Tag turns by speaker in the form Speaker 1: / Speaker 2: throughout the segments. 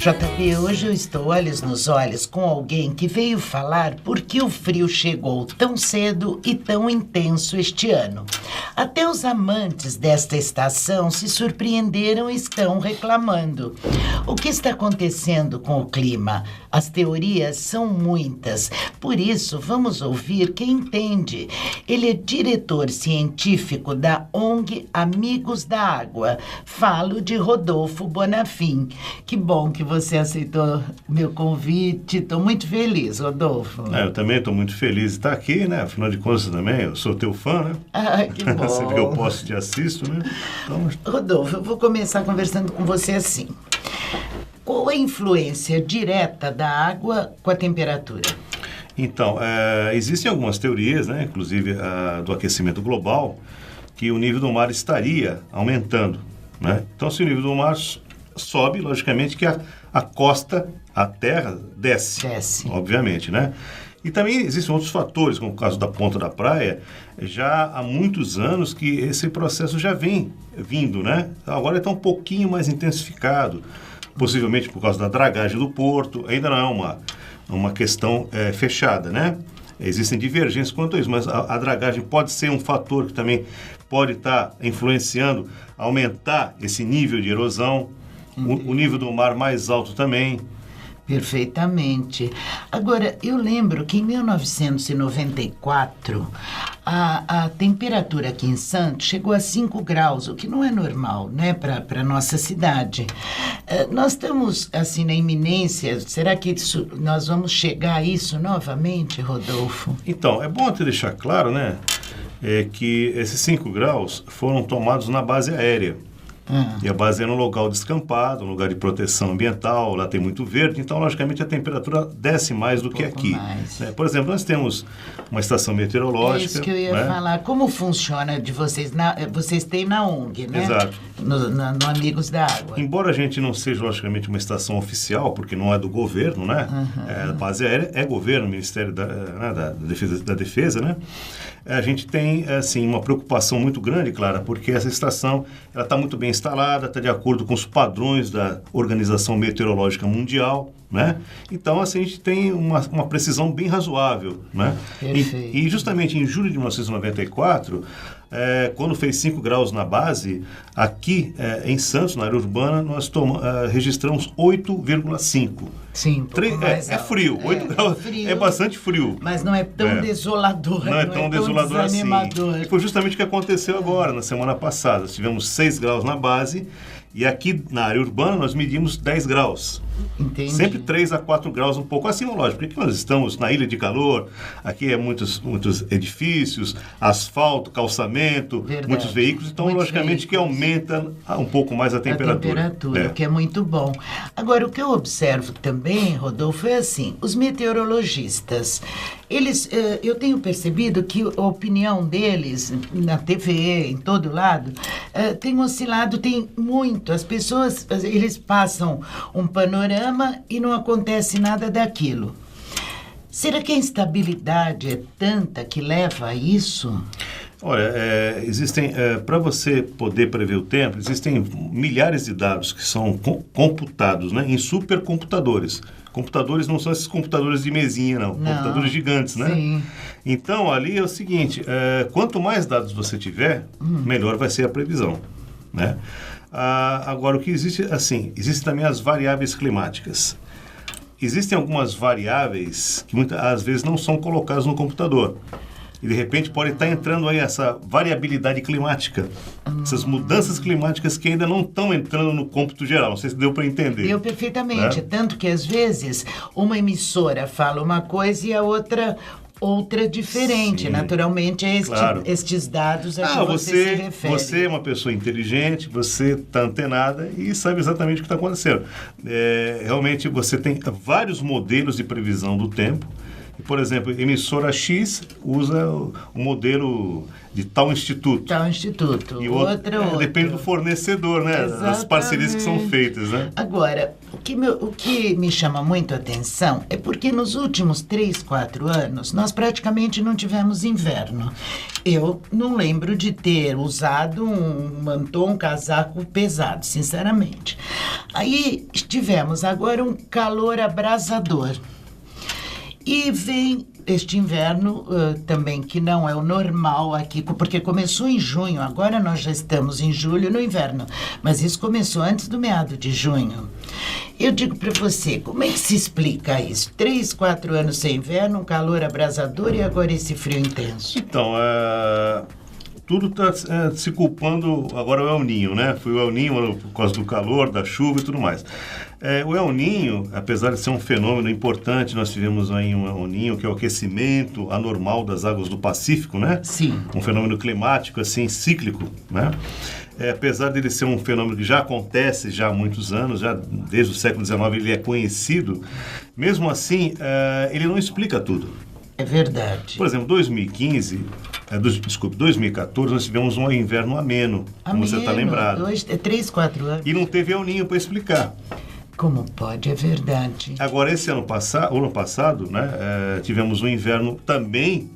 Speaker 1: JB, hoje eu estou olhos nos olhos com alguém que veio falar por que o frio chegou tão cedo e tão intenso este ano. Até os amantes desta estação se surpreenderam e estão reclamando. O que está acontecendo com o clima? As teorias são muitas, por isso vamos ouvir quem entende. Ele é diretor científico da ONG Amigos da Água. Falo de Rodolfo Bonafim. Que bom que você aceitou meu convite. Estou muito feliz, Rodolfo.
Speaker 2: Eu também estou muito feliz de estar aqui, né? Afinal de contas também, eu sou teu fã, né?
Speaker 1: Ah, que bom.
Speaker 2: Sempre que eu posso te assisto, né? Então...
Speaker 1: Rodolfo, eu vou começar conversando com você assim. Qual a influência direta da água com a temperatura?
Speaker 2: Então, existem algumas teorias, né? Inclusive do aquecimento global, que o nível do mar estaria aumentando, né? Então, se o nível do mar sobe, logicamente que a costa, a terra, desce. Obviamente, né? E também existem outros fatores, como o caso da ponta da praia, já há muitos anos que esse processo já vem vindo, né? Agora está um pouquinho mais intensificado, possivelmente por causa da dragagem do porto, ainda não é uma questão fechada, né? Existem divergências quanto a isso, mas a dragagem pode ser um fator que também pode estar influenciando, aumentar esse nível de erosão, o nível do mar mais alto também.
Speaker 1: Perfeitamente. Agora, eu lembro que em 1994, a temperatura aqui em Santos chegou a 5 graus, o que não é normal, né, para a nossa cidade. Nós estamos, assim, na iminência, será que nós vamos chegar a isso novamente, Rodolfo?
Speaker 2: Então, é bom até deixar claro, né, que esses 5 graus foram tomados na base aérea. E a base é num local descampado, um lugar de proteção ambiental, lá tem muito verde, então, logicamente, a temperatura desce mais do que aqui. Né? Por exemplo, nós temos uma estação meteorológica. É
Speaker 1: isso que eu ia falar. Como funciona de vocês? Vocês têm na ONG, né?
Speaker 2: Exato.
Speaker 1: No Amigos da Água.
Speaker 2: Embora a gente não seja, logicamente, uma estação oficial, porque não é do governo, né? A base aérea é governo, Ministério da Defesa, né? A gente tem, assim, uma preocupação muito grande, Clara, porque essa estação ela está muito bem instalada, está de acordo com os padrões da Organização Meteorológica Mundial, né? Então, assim, a gente tem uma precisão bem razoável, né? E justamente em julho de 1994, quando fez 5 graus na base, aqui em Santos, na área urbana, nós registramos 8,5.
Speaker 1: Sim,
Speaker 2: é frio, 8 graus frio, é bastante frio.
Speaker 1: Mas não é tão desolador,
Speaker 2: não é tão desolador assim. E foi justamente o que aconteceu agora, na semana passada. Nós tivemos 6 graus na base e aqui na área urbana nós medimos 10 graus.
Speaker 1: Entendi.
Speaker 2: Sempre 3 a 4 graus, um pouco acima, lógico, porque nós estamos na ilha de calor, aqui é muitos edifícios, asfalto, calçamento, muitos veículos, então logicamente que aumenta um pouco mais a temperatura.
Speaker 1: O que é muito bom. Agora, o que eu observo também, Rodolfo, é assim, os meteorologistas, eu tenho percebido que a opinião deles, na TV, em todo lado, tem oscilado, tem muito. As pessoas, eles passam um panorama e não acontece nada daquilo. Será que a instabilidade é tanta que leva a isso?
Speaker 2: Olha, para você poder prever o tempo, existem milhares de dados que são computados, né, em supercomputadores. Computadores não são esses computadores de mesinha, não. Computadores gigantes, né?
Speaker 1: Sim.
Speaker 2: Então, ali é o seguinte, quanto mais dados você tiver, melhor vai ser a previsão, né? Agora, o que existe, assim, existem também as variáveis climáticas. Existem algumas variáveis que às vezes não são colocadas no computador. E, de repente, pode estar entrando aí essa variabilidade climática, essas mudanças climáticas que ainda não estão entrando no cômputo geral. Não sei se deu para entender.
Speaker 1: Deu perfeitamente. Tanto que, às vezes, uma emissora fala uma coisa e a outra diferente. Sim, naturalmente, estes dados a que você se refere.
Speaker 2: Você é uma pessoa inteligente, você está antenada e sabe exatamente o que está acontecendo. Realmente, você tem vários modelos de previsão do tempo. Por exemplo, emissora X usa o modelo de tal instituto.
Speaker 1: E outra.
Speaker 2: Depende do fornecedor, né?
Speaker 1: Exatamente.
Speaker 2: Das parcerias que são feitas, né?
Speaker 1: Agora, o que me chama muito a atenção é porque nos últimos 3, 4 anos nós praticamente não tivemos inverno. Eu não lembro de ter usado um mantô, um casaco pesado, sinceramente. Aí tivemos agora um calor abrasador. E vem este inverno também, que não é o normal aqui, porque começou em junho, agora nós já estamos em julho no inverno, mas isso começou antes do meado de junho. Eu digo para você, como é que se explica isso? 3, 4 anos sem inverno, um calor abrasador e agora esse frio intenso.
Speaker 2: Então, tudo está se culpando agora o El Niño, né? Foi o El Niño por causa do calor, da chuva e tudo mais. O El Niño, apesar de ser um fenômeno importante, nós tivemos aí um El Niño, que é o aquecimento anormal das águas do Pacífico, né?
Speaker 1: Sim.
Speaker 2: Um fenômeno climático, assim, cíclico, né? Apesar dele ser um fenômeno que já acontece já há muitos anos, já desde o século XIX ele é conhecido, mesmo assim, ele não explica tudo.
Speaker 1: É verdade.
Speaker 2: Por exemplo, 2014, nós tivemos um inverno ameno, como você está lembrado.
Speaker 1: 3, 4 anos.
Speaker 2: E não teve El Niño para explicar.
Speaker 1: Como pode, é verdade.
Speaker 2: Agora, esse ano passado, né, tivemos um inverno também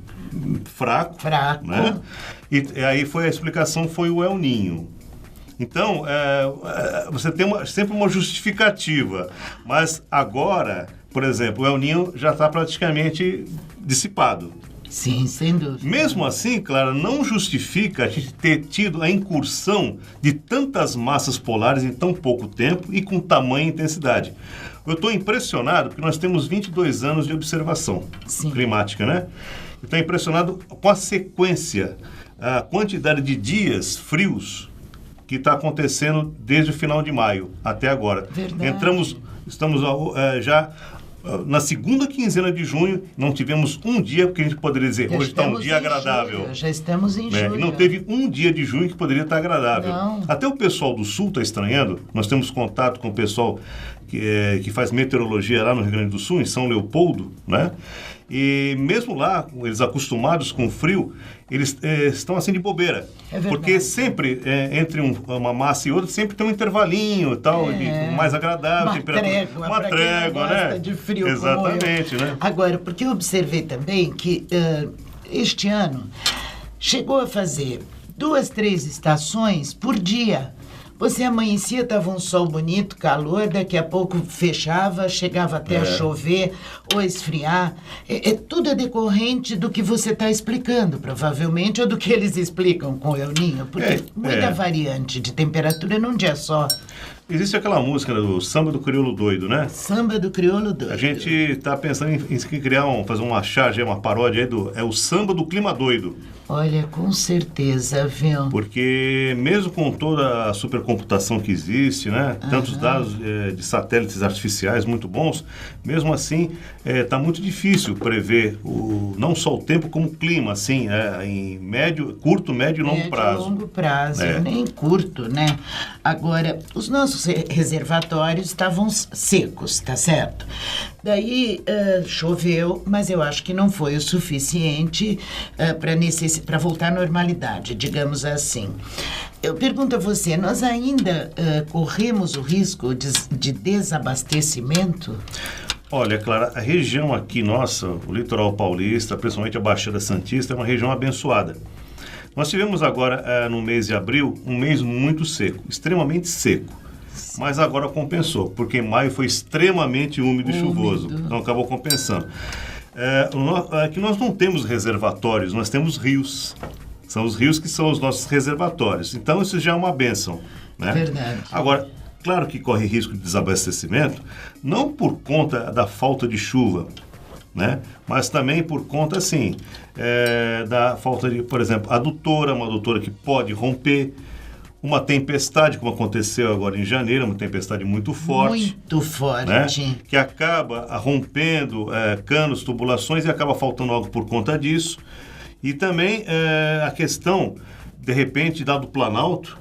Speaker 2: fraco. Né? E aí a explicação foi o El Niño. Então, você tem sempre uma justificativa. Mas agora, por exemplo, o El Niño já está praticamente dissipado.
Speaker 1: Sim, sem dúvida.
Speaker 2: Mesmo assim, Clara, não justifica a gente ter tido a incursão de tantas massas polares em tão pouco tempo e com tamanha intensidade. Eu estou impressionado porque nós temos 22 anos de observação climática, né? Eu estou impressionado com a sequência, a quantidade de dias frios que está acontecendo desde o final de maio até agora.
Speaker 1: Verdade.
Speaker 2: Estamos já na segunda quinzena de junho, não tivemos um dia, porque a gente poderia dizer, hoje está um dia agradável.
Speaker 1: Julho, já estamos em julho.
Speaker 2: Não teve um dia de junho que poderia estar agradável.
Speaker 1: Não.
Speaker 2: Até o pessoal do Sul está estranhando. Nós temos contato com o pessoal que faz meteorologia lá no Rio Grande do Sul, em São Leopoldo, né? E mesmo lá, eles acostumados com o frio, eles estão assim de bobeira. Porque sempre, entre uma massa e outra, sempre tem um intervalinho e tal, mais agradável.
Speaker 1: Uma trégua, né? De frio.
Speaker 2: Exatamente, né?
Speaker 1: Agora, porque eu observei também que este ano chegou a fazer 2, 3 estações por dia. Você amanhecia, estava um sol bonito, calor, daqui a pouco fechava, chegava até a chover ou esfriar. Tudo é decorrente do que você está explicando, provavelmente, ou do que eles explicam com o El Niño, porque muita variante de temperatura num dia só.
Speaker 2: Existe aquela música do Samba do Crioulo Doido, né?
Speaker 1: Samba do Crioulo Doido.
Speaker 2: A gente está pensando em criar, fazer uma charge, uma paródia aí o Samba do Clima Doido.
Speaker 1: Olha, com certeza, viu?
Speaker 2: Porque mesmo com toda a supercomputação que existe, né? Tantos dados de satélites artificiais muito bons, mesmo assim está muito difícil prever não só o tempo como o clima, assim, em curto, médio e longo prazo.
Speaker 1: Longo prazo, nem curto, né? Agora, os nossos reservatórios estavam secos, tá certo? Daí choveu, mas eu acho que não foi o suficiente para voltar à normalidade, digamos assim. Eu pergunto a você, nós ainda corremos o risco de desabastecimento?
Speaker 2: Olha, Clara, a região aqui nossa, o litoral paulista, principalmente a Baixada Santista, é uma região abençoada. Nós tivemos agora, no mês de abril, um mês muito seco, extremamente seco. Mas agora compensou, porque maio foi extremamente úmido e chuvoso. Então acabou compensando. Aqui nós não temos reservatórios, nós temos rios. São os rios que são os nossos reservatórios. Então isso já é uma bênção, né?
Speaker 1: Verdade.
Speaker 2: Agora, claro que corre risco de desabastecimento, não por conta da falta de chuva, né? Mas também por conta, assim, da falta de, por exemplo, uma adutora que pode romper, uma tempestade, como aconteceu agora em janeiro, uma tempestade muito forte.
Speaker 1: Muito forte.
Speaker 2: Né? Que acaba rompendo canos, tubulações e acaba faltando algo por conta disso. E também a questão, de repente, do Planalto,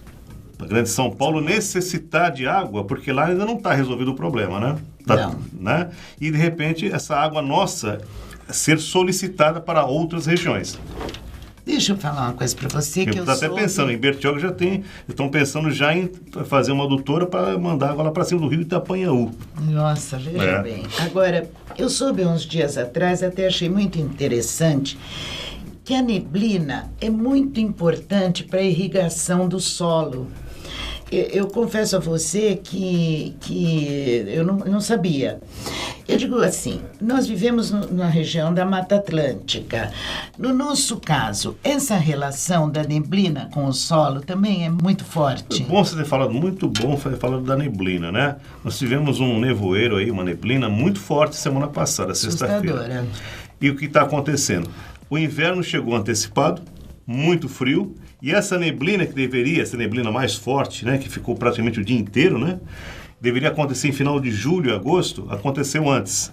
Speaker 2: da Grande São Paulo, necessitar de água, porque lá ainda não está resolvido o problema, né?
Speaker 1: Não.
Speaker 2: Né? E, de repente, essa água nossa ser solicitada para outras regiões.
Speaker 1: Deixa eu falar uma coisa para você que eu
Speaker 2: estou até pensando, em Bertioga estão pensando já em fazer uma adutora para mandar água lá para cima do rio Itapanhaú.
Speaker 1: Nossa, veja bem. Agora, eu soube uns dias atrás, até achei muito interessante, que a neblina é muito importante para a irrigação do solo. Eu confesso a você que eu não sabia. Eu digo assim, nós vivemos na região da Mata Atlântica. No nosso caso, essa relação da neblina com o solo também é muito forte.
Speaker 2: Bom você ter falado, muito bom falando da neblina, né? Nós tivemos um nevoeiro aí, uma neblina muito forte semana passada, sexta-feira. E o que está acontecendo? O inverno chegou antecipado, muito frio, e essa neblina essa neblina mais forte, né, que ficou praticamente o dia inteiro, né, deveria acontecer em final de julho, agosto, aconteceu antes.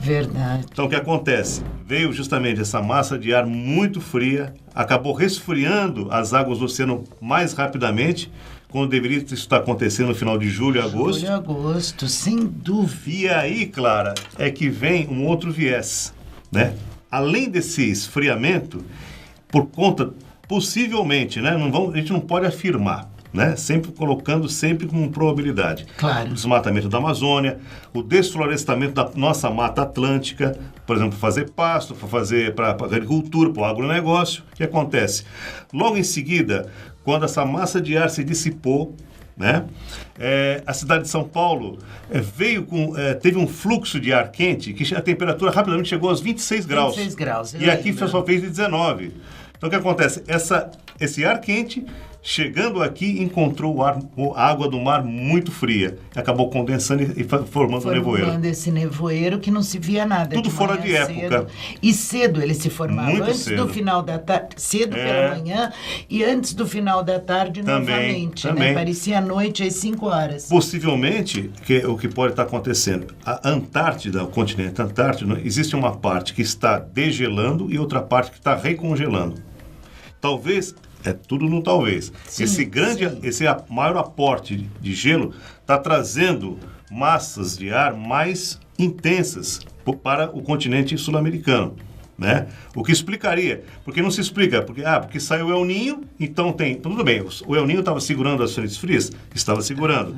Speaker 1: Verdade.
Speaker 2: Então o que acontece? Veio justamente essa massa de ar muito fria, acabou resfriando as águas do oceano mais rapidamente, quando deveria estar acontecendo no final de julho e agosto.
Speaker 1: Julho e agosto, sem dúvida.
Speaker 2: E aí, Clara, é que vem um outro viés, né? Além desse esfriamento, por conta, possivelmente, né? A gente não pode afirmar, né? Sempre colocando como probabilidade.
Speaker 1: Claro.
Speaker 2: O desmatamento da Amazônia, o desflorestamento da nossa Mata Atlântica, por exemplo, fazer pasto, para agricultura, para o agronegócio. O que acontece? Logo em seguida, quando essa massa de ar se dissipou, né? A cidade de São Paulo teve um fluxo de ar quente que a temperatura rapidamente chegou aos 26 graus.
Speaker 1: 26 graus.
Speaker 2: E aqui só fez de 19. Então o que acontece? Esse ar quente, chegando aqui, encontrou a água do mar muito fria. Acabou condensando e formando um nevoeiro.
Speaker 1: Formando esse nevoeiro que não se via nada.
Speaker 2: Tudo fora de época.
Speaker 1: E cedo ele se formava.
Speaker 2: Muito
Speaker 1: antes
Speaker 2: cedo.
Speaker 1: Do final da tarde, cedo pela manhã e antes do final da tarde novamente.
Speaker 2: Também.
Speaker 1: Né? Parecia à noite às 5 horas.
Speaker 2: Possivelmente, o que pode estar acontecendo, a Antártida, o continente antártico, existe uma parte que está degelando e outra parte que está recongelando. Talvez, tudo no talvez.
Speaker 1: Sim,
Speaker 2: Esse maior aporte de gelo está trazendo massas de ar mais intensas para o continente sul-americano, né? O que explicaria, porque não se explica, porque saiu o El Niño, então tudo bem, o El Niño estava segurando as frentes frias? Estava segurando,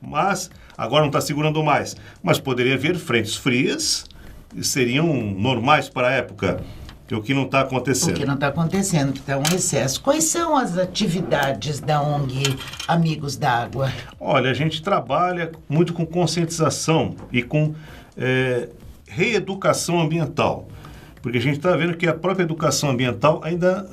Speaker 2: mas agora não está segurando mais. Mas poderia haver frentes frias que seriam normais para a época. O que não está acontecendo.
Speaker 1: O que não está acontecendo, que está um excesso. Quais são as atividades da ONG Amigos da Água?
Speaker 2: Olha, a gente trabalha muito com conscientização e com reeducação ambiental. Porque a gente está vendo que a própria educação ambiental ainda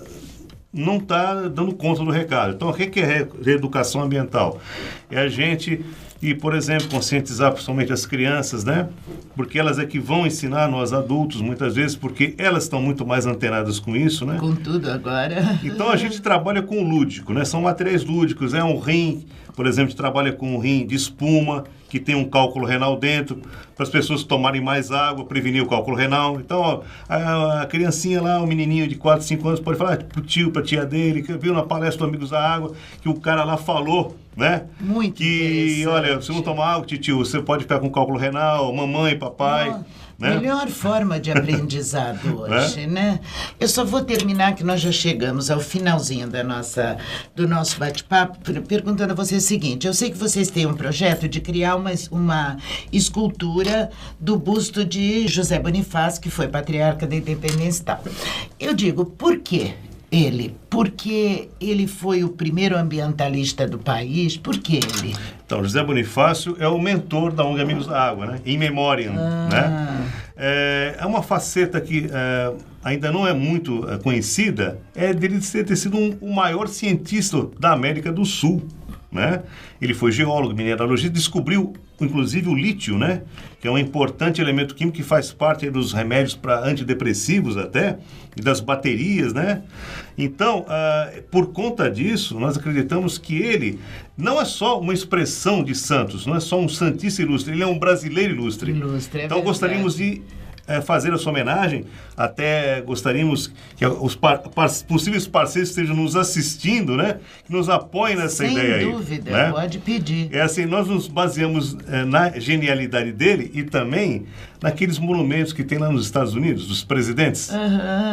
Speaker 2: não está dando conta do recado. Então, o que é reeducação ambiental? É a gente... E, por exemplo, conscientizar principalmente as crianças, né? Porque elas é que vão ensinar nós adultos, muitas vezes, porque elas estão muito mais antenadas com isso, né?
Speaker 1: Com tudo agora.
Speaker 2: Então, a gente trabalha com o lúdico, né? São materiais lúdicos, um rim, por exemplo, a gente trabalha com um rim de espuma, que tem um cálculo renal dentro, para as pessoas tomarem mais água, prevenir o cálculo renal. Então, a criancinha lá, o menininho de 4, 5 anos, pode falar pro tio, pra tia dele, que viu na palestra do Amigos da Água, que o cara lá falou, né?
Speaker 1: Muito
Speaker 2: que, olha, se não tomar água, tio, você pode ficar com cálculo renal, mamãe, papai. Né?
Speaker 1: Melhor forma de aprendizado hoje, né? Eu só vou terminar que nós já chegamos ao finalzinho do nosso bate-papo, perguntando a você o seguinte: eu sei que vocês têm um projeto de criar uma escultura do busto de José Bonifácio, que foi patriarca da independência e tal. Eu digo, por quê? Porque ele foi o primeiro ambientalista do país. Por que ele?
Speaker 2: Então, José Bonifácio é o mentor da ONG Amigos da Água, né? In Memoriam, né? É uma faceta que ainda não é muito conhecida, dele ter sido o maior cientista da América do Sul, né? Ele foi geólogo, mineralogista, descobriu inclusive o lítio, né? Que é um importante elemento químico que faz parte dos remédios para antidepressivos até, e das baterias, né? Então, por conta disso, nós acreditamos que ele não é só uma expressão de Santos, não é só um santista ilustre, ele é um brasileiro ilustre.
Speaker 1: Ilustre, é
Speaker 2: então,
Speaker 1: verdade.
Speaker 2: gostaríamos de fazer a sua homenagem. Até gostaríamos que os possíveis parceiros que estejam nos assistindo, né, que nos apoiem nessa ideia aí.
Speaker 1: Sem dúvida,
Speaker 2: né?
Speaker 1: Pode pedir.
Speaker 2: É assim, nós nos baseamos na genialidade dele e também naqueles monumentos que tem lá nos Estados Unidos, dos presidentes.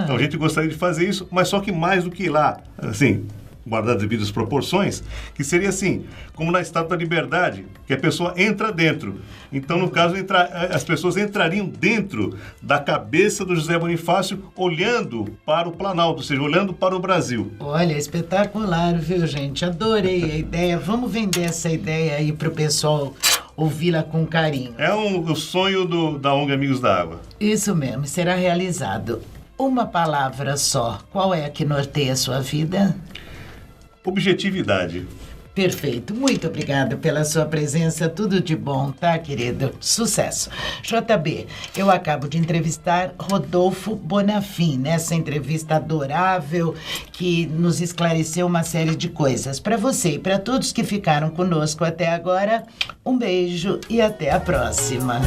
Speaker 2: Então a gente gostaria de fazer isso, mas só que mais do que lá, assim, guardar as devidas proporções, que seria assim, como na Estátua da Liberdade, que a pessoa entra dentro. Então, no caso, as pessoas entrariam dentro da cabeça do José Bonifácio, olhando para o Planalto, ou seja, olhando para o Brasil.
Speaker 1: Olha, espetacular, viu, gente? Adorei a ideia. Vamos vender essa ideia aí pro pessoal ouvi-la com carinho.
Speaker 2: É o sonho da ONG Amigos da Água.
Speaker 1: Isso mesmo, será realizado. Uma palavra só. Qual é a que norteia a sua vida?
Speaker 2: Objetividade.
Speaker 1: Perfeito. Muito obrigada pela sua presença. Tudo de bom, tá, querido? Sucesso. JB, eu acabo de entrevistar Rodolfo Bonafim, nessa entrevista adorável que nos esclareceu uma série de coisas. Para você e para todos que ficaram conosco até agora, um beijo e até a próxima.